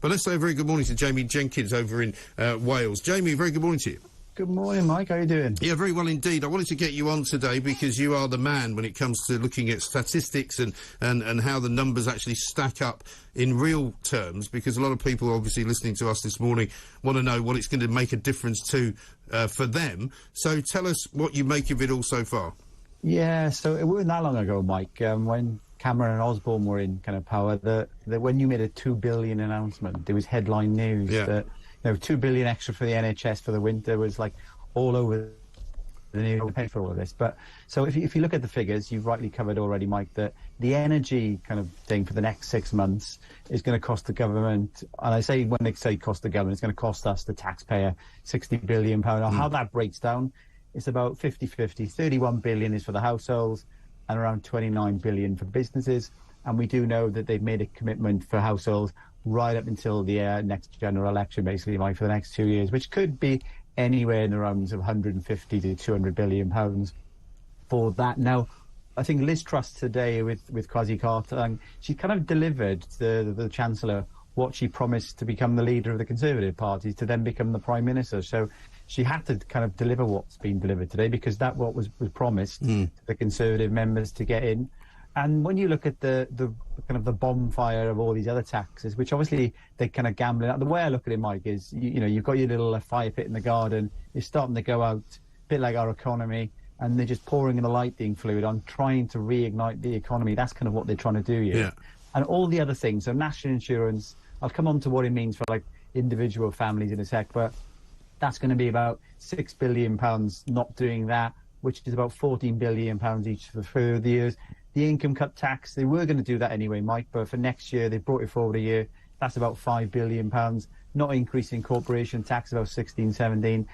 But let's say a very good morning to Jamie Jenkins over in Wales. Jamie, very good morning to you. Good morning, Mike. How are you doing? Yeah, very well indeed. I wanted to get you on today because you are the man when it comes to looking at statistics and how the numbers actually stack up in real terms, because a lot of people obviously listening to us this morning want to know what it's going to make a difference to for them. So tell us what you make of it all so far. Yeah, so it wasn't that long ago, Mike, when Cameron and Osborne were in kind of power, that when you made a $2 billion announcement, there was headline news that $2 billion extra for the NHS for the winter was like all over the news to pay for all of this. But so if you look at the figures, you've rightly covered already, Mike, that the energy kind of thing for the next 6 months is going to cost the government, and I say when they say cost the government, it's going to cost us, the taxpayer, £60 billion. Now, how that breaks down, it's about 50-50. 31 billion is for the households and around 29 billion for businesses. And we do know that they've made a commitment for households right up until the next general election, basically, Mike, for the next 2 years, which could be anywhere in the realms of 150 to 200 billion pounds for that. Now, I think Liz Truss today with Kwasi Kwarteng, she kind of delivered the Chancellor what she promised to become the leader of the Conservative Party, to then become the Prime Minister. So she had to kind of deliver what's been delivered today, because that what was promised to the Conservative members to get in. And when you look at the kind of the bonfire of all these other taxes, which obviously they kind of gambling out. The way I look at it, Mike, is you've got your little fire pit in the garden. It's starting to go out, a bit like our economy, and they're just pouring in the lighting fluid on trying to reignite the economy. That's kind of what they're trying to do here. Yeah. And all the other things, so national insurance, I'll come on to what it means for like individual families in a sec, but that's going to be about £6 billion not doing that, which is about £14 billion each for further years. The income cut tax, they were going to do that anyway, Mike, but for next year, they brought it forward a year. That's about £5 billion. Not increasing corporation tax, about 16, 17.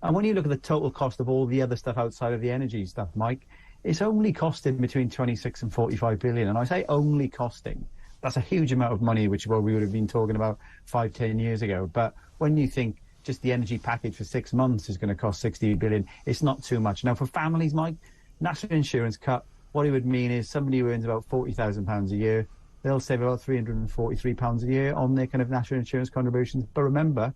And when you look at the total cost of all the other stuff outside of the energy stuff, Mike, it's only costing between 26 and 45 billion. And I say only costing. That's a huge amount of money, which is what we would have been talking about 5-10 years ago. But when you think just the energy package for 6 months is going to cost 60 billion, it's not too much. Now, for families, Mike, national insurance cut, what it would mean is somebody who earns about £40,000 a year, they'll save about £343 a year on their kind of national insurance contributions. But remember,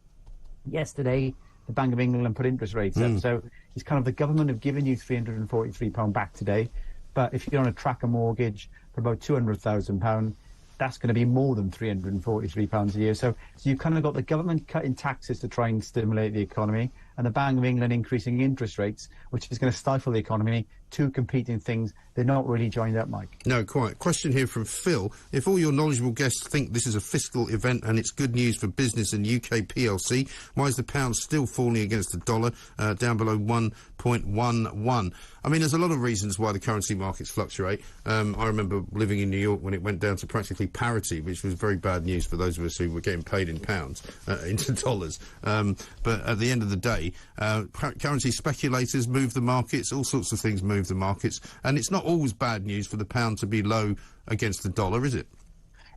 yesterday, the Bank of England put interest rates up. So it's kind of the government have given you £343 back today. But if you're on a tracker mortgage for about £200,000, that's going to be more than £343 a year. So you've kind of got the government cutting taxes to try and stimulate the economy, and the Bank of England increasing interest rates, which is going to stifle the economy. Two competing things. They're not really joined up, Mike. No, quite. Question here from Phil. If all your knowledgeable guests think this is a fiscal event and it's good news for business and UK PLC, why is the pound still falling against the dollar, down below 1.11? I mean, there's a lot of reasons why the currency markets fluctuate. I remember living in New York when it went down to practically parity, which was very bad news for those of us who were getting paid in pounds into dollars. But at the end of the day, currency speculators move the markets, all sorts of things move the markets, and it's not always bad news for the pound to be low against the dollar, is it?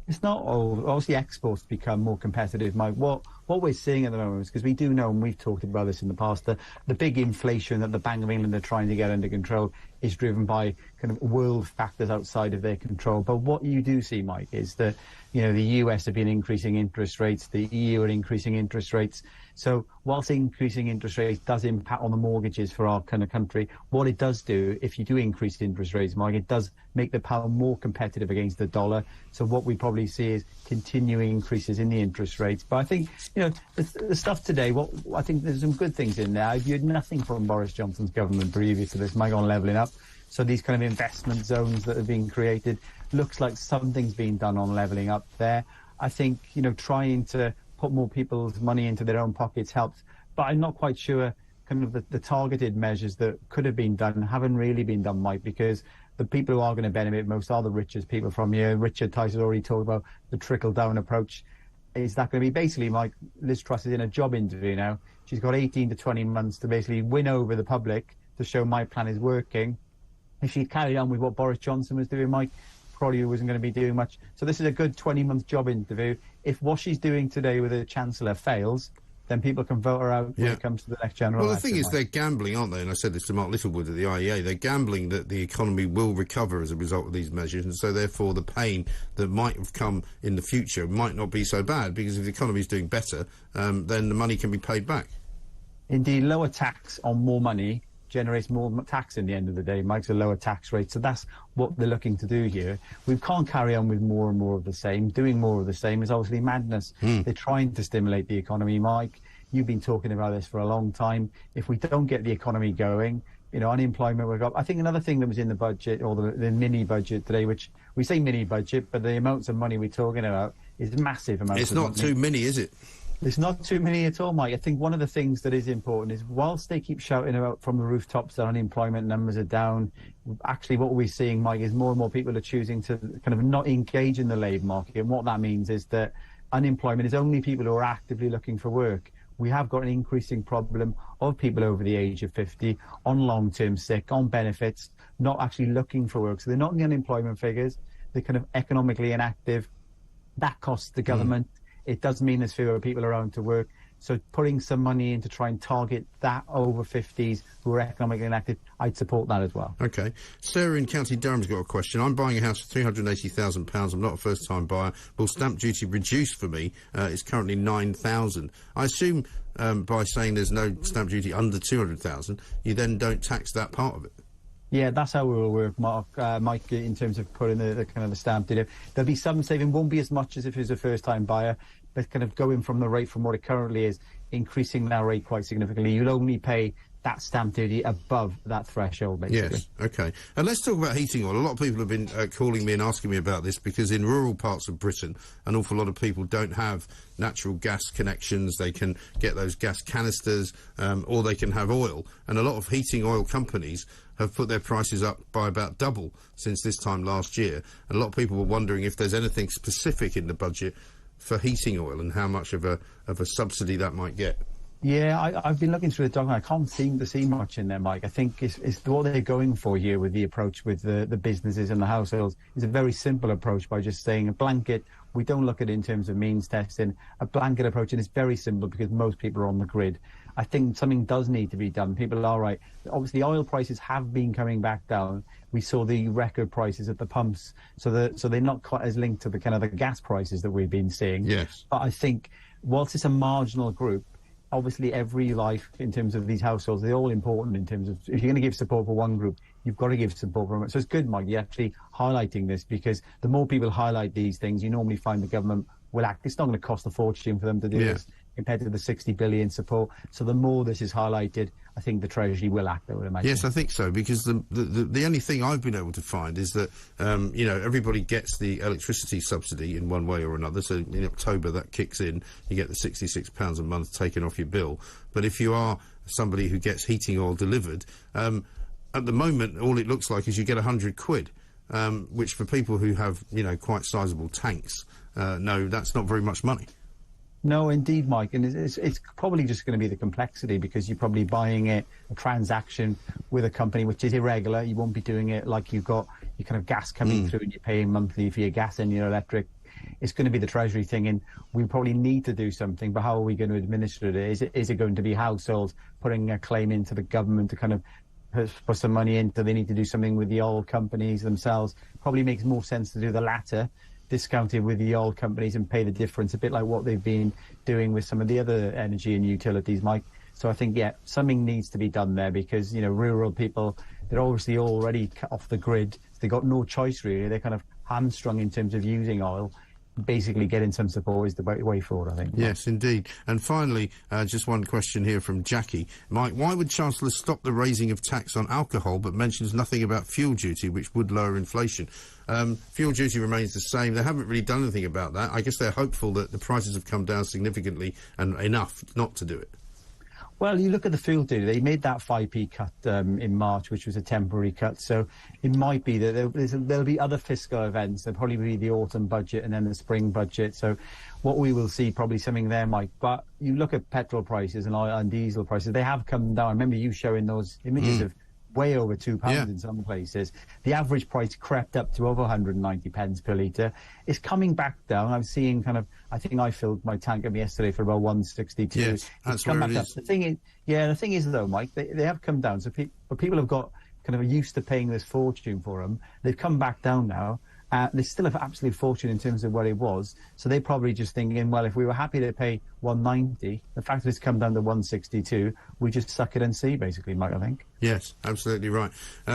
It's not all. Obviously, exports become more competitive, Mike. What we're seeing at the moment is, because we do know, and we've talked about this in the past, the big inflation that the Bank of England are trying to get under control is driven by kind of world factors outside of their control. But what you do see, Mike, is that the US have been increasing interest rates, the EU are increasing interest rates. So whilst increasing interest rates does impact on the mortgages for our kind of country, what it does do, if you do increase interest rates, Mike, it does make the pound more competitive against the dollar. So what we probably see is continuing increases in the interest rates. But I think, the stuff today, I think there's some good things in there. I've heard nothing from Boris Johnson's government previous to this, Mike, on levelling up. So these kind of investment zones that have been created, looks like something's been done on levelling up there. I think, trying to put more people's money into their own pockets helps. But I'm not quite sure kind of the targeted measures that could have been done haven't really been done, Mike, because the people who are going to benefit most are the richest people from here. Richard Tyson already talked about the trickle-down approach. Is that going to be basically, Mike, Liz Truss is in a job interview now. She's got 18 to 20 months to basically win over the public to show my plan is working. If she carried on with what Boris Johnson was doing, Mike, probably wasn't going to be doing much. So this is a good 20-month job interview. If what she's doing today with the Chancellor fails, then people can vote her out when it comes to the next general election. Well, the thing is, they're gambling, aren't they? And I said this to Mark Littlewood at the IEA. They're gambling that the economy will recover as a result of these measures, and so therefore the pain that might have come in the future might not be so bad, because if the economy is doing better, then the money can be paid back. Indeed, lower tax on more money generates more tax in the end of the day, makes a lower tax rate. So that's what they're looking to do here. We can't carry on with more and more of the same. Doing more of the same is obviously madness. They're trying to stimulate the economy, Mike. You've been talking about this for a long time. If we don't get the economy going, you know, unemployment will go up. I think another thing that was in the budget, or the mini budget today, which we say mini budget, but the amounts of money we're talking about is massive amounts. It's not too many, is it? It's not too many at all, Mike. I think one of the things that is important is, whilst they keep shouting about from the rooftops that unemployment numbers are down, actually what we're seeing, Mike, is more and more people are choosing to kind of not engage in the labour market. And what that means is that unemployment is only people who are actively looking for work. We have got an increasing problem of people over the age of 50 on long-term sick, on benefits, not actually looking for work. So they're not in the unemployment figures. They're kind of economically inactive. That costs the government. It does mean there's fewer people around to work. So putting some money in to try and target that over 50s who are economically inactive, I'd support that as well. OK. Sarah in County Durham's got a question. I'm buying a house for £380,000. I'm not a first-time buyer. Will stamp duty reduce for me? It's currently $9,000. I assume by saying there's no stamp duty under $200,000, you then don't tax that part of it. Yeah, that's how it will work, Mike, in terms of putting the kind of the stamp duty. There'll be some saving, won't be as much as if it was a first-time buyer, but kind of going from the rate from what it currently is, increasing that rate quite significantly. You'll only pay that stamp duty above that threshold, basically. Yes, OK. And let's talk about heating oil. A lot of people have been calling me and asking me about this, because in rural parts of Britain, an awful lot of people don't have natural gas connections. They can get those gas canisters, or they can have oil. And a lot of heating oil companies have put their prices up by about double since this time last year. And a lot of people were wondering if there's anything specific in the budget for heating oil and how much of a subsidy that might get. Yeah, I've been looking through the document. I can't seem to see much in there, Mike. I think it's what they're going for here with the approach with the businesses and the households is a very simple approach by just saying a blanket. We don't look at it in terms of means testing. A blanket approach, and it's very simple because most people are on the grid. I think something does need to be done. People are right. Obviously, oil prices have been coming back down. We saw the record prices at the pumps, so they're not quite as linked to the kind of the gas prices that we've been seeing. Yes. But I think whilst it's a marginal group, obviously every life in terms of these households, they're all important in terms of, if you're going to give support for one group, you've got to give support for them. So it's good, Mike, you're actually highlighting this, because the more people highlight these things, you normally find the government will act. It's not going to cost a fortune for them to do this compared to the 60 billion support. So the more this is highlighted, I think the Treasury will act, I would imagine. Yes, I think so, because the only thing I've been able to find is that, you know, everybody gets the electricity subsidy in one way or another. So in October that kicks in, you get the £66 a month taken off your bill. But if you are somebody who gets heating oil delivered, at the moment all it looks like is you get £100, which for people who have, you know, quite sizable tanks, no, that's not very much money. No, indeed, Mike, and it's probably just going to be the complexity, because you're probably buying a transaction with a company which is irregular. You won't be doing it like you've got your kind of gas coming through and you're paying monthly for your gas and your electric. It's going to be the Treasury thing, and we probably need to do something, but how are we going to administer it? Is it going to be households putting a claim into the government to kind of put some money in? Do they need to do something with the oil companies themselves? Probably makes more sense to do the latter, discounted with the oil companies and pay the difference, a bit like what they've been doing with some of the other energy and utilities, Mike. So I think, yeah, something needs to be done there, because, you know, rural people, they're obviously already off the grid. They've got no choice, really. They're kind of hamstrung in terms of using oil. Basically getting some support is the way forward, I think. Yes, indeed. And finally, just one question here from Jackie. Mike, why would Chancellor stop the raising of tax on alcohol but mentions nothing about fuel duty, which would lower inflation? Fuel duty remains the same. They haven't really done anything about that. I guess they're hopeful that the prices have come down significantly and enough not to do it. Well, you look at the fuel duty. They made that 5p cut in March, which was a temporary cut. So it might be that there'll be other fiscal events. There'll probably be the autumn budget and then the spring budget. So what we will see, probably something there, Mike. But you look at petrol prices and oil and diesel prices. They have come down. I remember you showing those images of way over £2 in some places. The average price crept up to over 190 pence per litre. It's coming back down. I'm seeing I think I filled my tank up yesterday for about 162. Yes, that's where it is. The thing is though, Mike, they have come down. So people have got used to paying this fortune for them. They've come back down now. They still have absolute fortune in terms of what it was. So they're probably just thinking, well, if we were happy to pay 190, the fact that it's come down to 162, we just suck it and see, basically, Mike, I think. Yes, absolutely right.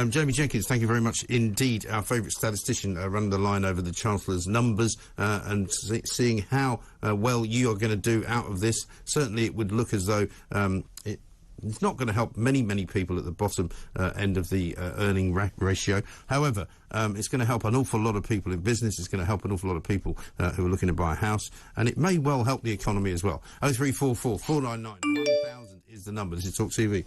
Jamie Jenkins, thank you very much indeed. Our favourite statistician, running the line over the Chancellor's numbers and seeing how well you are going to do out of this. Certainly it would look as though it's not going to help many people at the bottom end of the earning ratio. However, it's going to help an awful lot of people in business. It's going to help an awful lot of people who are looking to buy a house. And it may well help the economy as well. 0344 499 1000 is the number. This is Talk TV.